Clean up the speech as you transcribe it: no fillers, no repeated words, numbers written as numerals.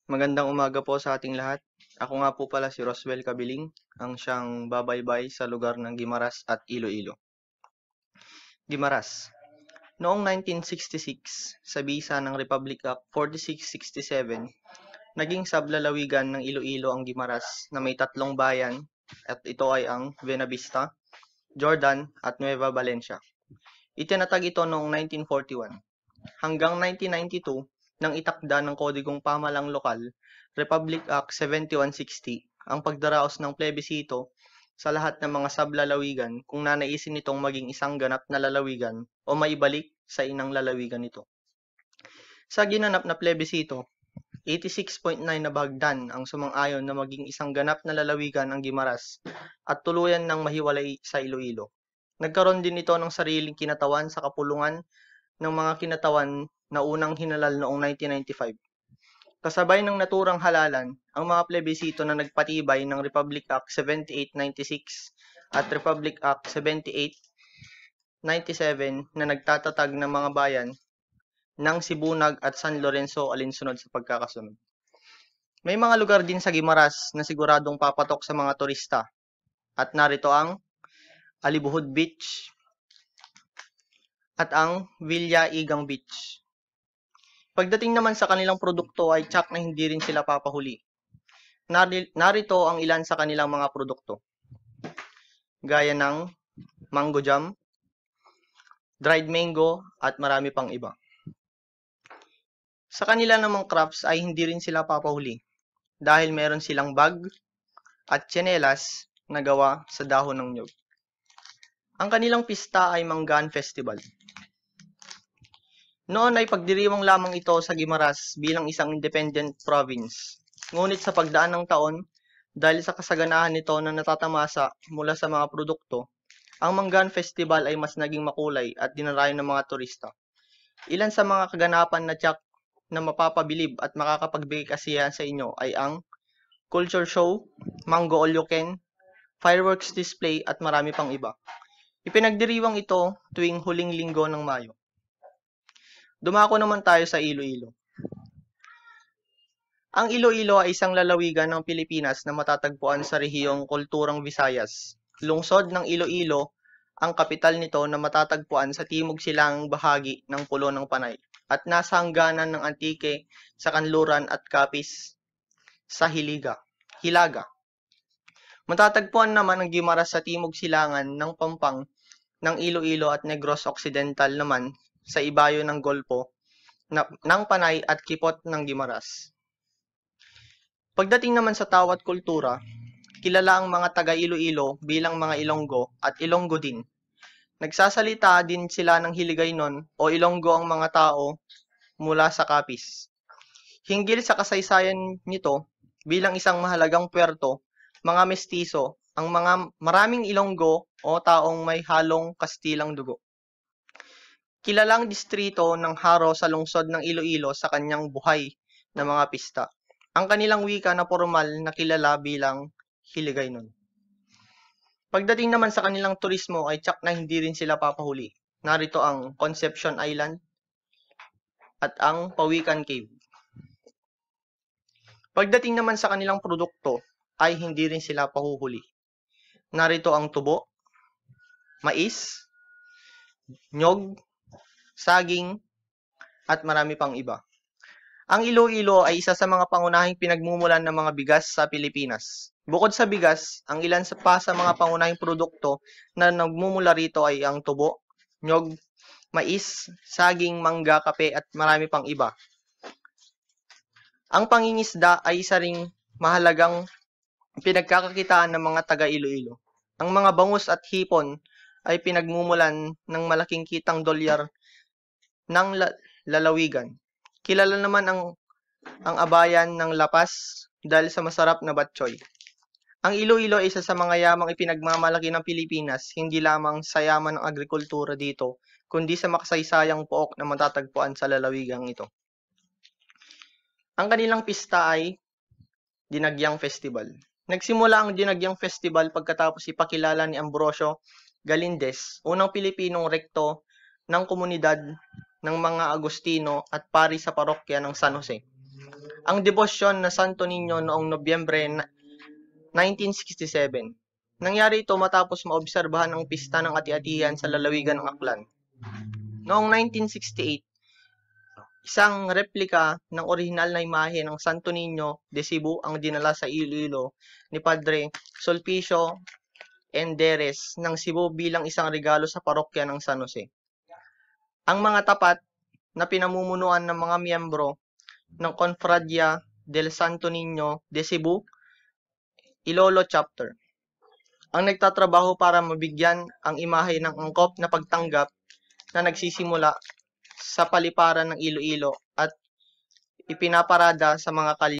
Magandang umaga po sa ating lahat. Ako nga po pala si Roswell Kabiling, ang siyang babaybay sa lugar ng Guimaras at Iloilo. Guimaras. Noong 1966, sa bisa ng Republic Act 4667, naging sablalawigan ng Iloilo ang Guimaras na may tatlong bayan at ito ay ang Buenavista, Jordan at Nueva Valencia. Itinatag ito noong 1941. Hanggang 1992, nang itakda ng Kodigong Pamalang Lokal, Republic Act 7160, ang pagdaraos ng plebisito sa lahat ng mga sablalawigan kung nanaisin nitong maging isang ganap na lalawigan o maibalik sa inang lalawigan nito. Sa ginanap na plebisito, 86.9 na bahagdan ang sumang-ayon na maging isang ganap na lalawigan ang Guimaras at tuluyan ng mahiwalay sa Iloilo. Nagkaroon din ito ng sariling kinatawan sa kapulungan ng mga kinatawan na unang hinalal noong 1995. Kasabay ng naturang halalan, ang mga plebisito na nagpatibay ng Republic Act 7896 at Republic Act 7897 na nagtatatag ng mga bayan ng Sibunag at San Lorenzo alinsunod sa pagkakasunod. May mga lugar din sa Guimaras na siguradong papatok sa mga turista at narito ang Alibuhod Beach at ang Villa Igang Beach. Pagdating naman sa kanilang produkto ay tsak na hindi rin sila papahuli. Narito ang ilan sa kanilang mga produkto. Gaya ng mango jam, dried mango at marami pang iba. Sa kanila namang crops ay hindi rin sila papahuli dahil meron silang bag at tsinelas na gawa sa dahon ng nyug. Ang kanilang pista ay Manggaan Festival. Noon ay pagdiriwang lamang ito sa Guimaras bilang isang independent province. Ngunit sa pagdaan ng taon, dahil sa kasaganahan nito na natatamasa mula sa mga produkto, ang Manggaan Festival ay mas naging makulay at dinarayo ng mga turista. Ilan sa mga kaganapan na tiyak na mapapabilib at makakapagbigay kasiyahan sa inyo ay ang culture show, mango all you can, fireworks display at marami pang iba. Ipinagdiriwang ito tuwing huling linggo ng Mayo. Dumako naman tayo sa Iloilo. Ang Iloilo ay isang lalawigan ng Pilipinas na matatagpuan sa rehiyong Kulturang Visayas. Lungsod ng Iloilo, ang kapital nito na matatagpuan sa timog silangang bahagi ng Pulo ng Panay at nasa hangganan ng Antique sa Kanluran at Capiz sa Hilaga. Matatagpuan naman ang Guimaras sa timog silangan ng Pampang ng Iloilo at Negros Occidental naman sa ibayo ng Golpo ng Panay at Kipot ng Guimaras. Pagdating naman sa tawat kultura, kilala ang mga taga Iloilo bilang mga Ilonggo at Ilonggo din. Nagsasalita din sila ng Hiligaynon o Ilonggo ang mga tao mula sa Capiz. Hinggil sa kasaysayan nito, bilang isang mahalagang puerto, mga mestizo, ang mga maraming Ilonggo o taong may halong Kastilang dugo. Kilalang distrito ng Haro sa lungsod ng Iloilo sa kanyang buhay na mga pista. Ang kanilang wika na formal na kilala bilang Hiligaynon. Pagdating naman sa kanilang turismo ay tsak na hindi rin sila papahuli. Narito ang Conception Island at ang Pawikan Cave. Pagdating naman sa kanilang produkto ay hindi rin sila pahuhuli. Narito ang tubo, mais, nyog, saging, at marami pang iba. Ang Iloilo ay isa sa mga pangunahing pinagmumulan ng mga bigas sa Pilipinas. Bukod sa bigas, ang ilan pa sa mga pangunahing produkto na nagmumula rito ay ang tubo, nyog, mais, saging, mangga, kape at marami pang iba. Ang pangingisda ay isa ring mahalagang pinagkakakitaan ng mga taga Iloilo. Ang mga bangus at hipon ay pinagmumulan ng malaking kitang dolyar ng lalawigan. Kilala naman ang abayan ng lapas dahil sa masarap na batchoy. Ang Iloilo ay isa sa mga yamang ipinagmamalaki ng Pilipinas, hindi lamang sa yaman ng agrikultura dito, kundi sa makasaysayang pook na matatagpuan sa lalawigang ito. Ang kanilang pista ay Dinagyang Festival. Nagsimula ang Dinagyang Festival pagkatapos ipakilala ni Ambrosio Galindez, unang Pilipinong rekto ng komunidad ng mga Agustino at pari sa parokya ng San Jose. ang debosyon na Santo Niño noong Nobyembre 1967. Nangyari ito matapos maobserbahan ang pista ng ati-atihan sa lalawigan ng Aklan. Noong 1968, isang replika ng orihinal na imahe ng Santo Niño de Cebu ang dinala sa Iloilo ni Padre Sulpicio Enderes ng Cebu bilang isang regalo sa parokya ng San Jose. Ang mga tapat na pinamumunuan ng mga miyembro ng Confradia del Santo Niño de Cebu, Ilolo Chapter, ang nagtatrabaho para mabigyan ang imahe ng angkop na pagtanggap na nagsisimula sa paliparan ng Iloilo at ipinaparada sa mga kalye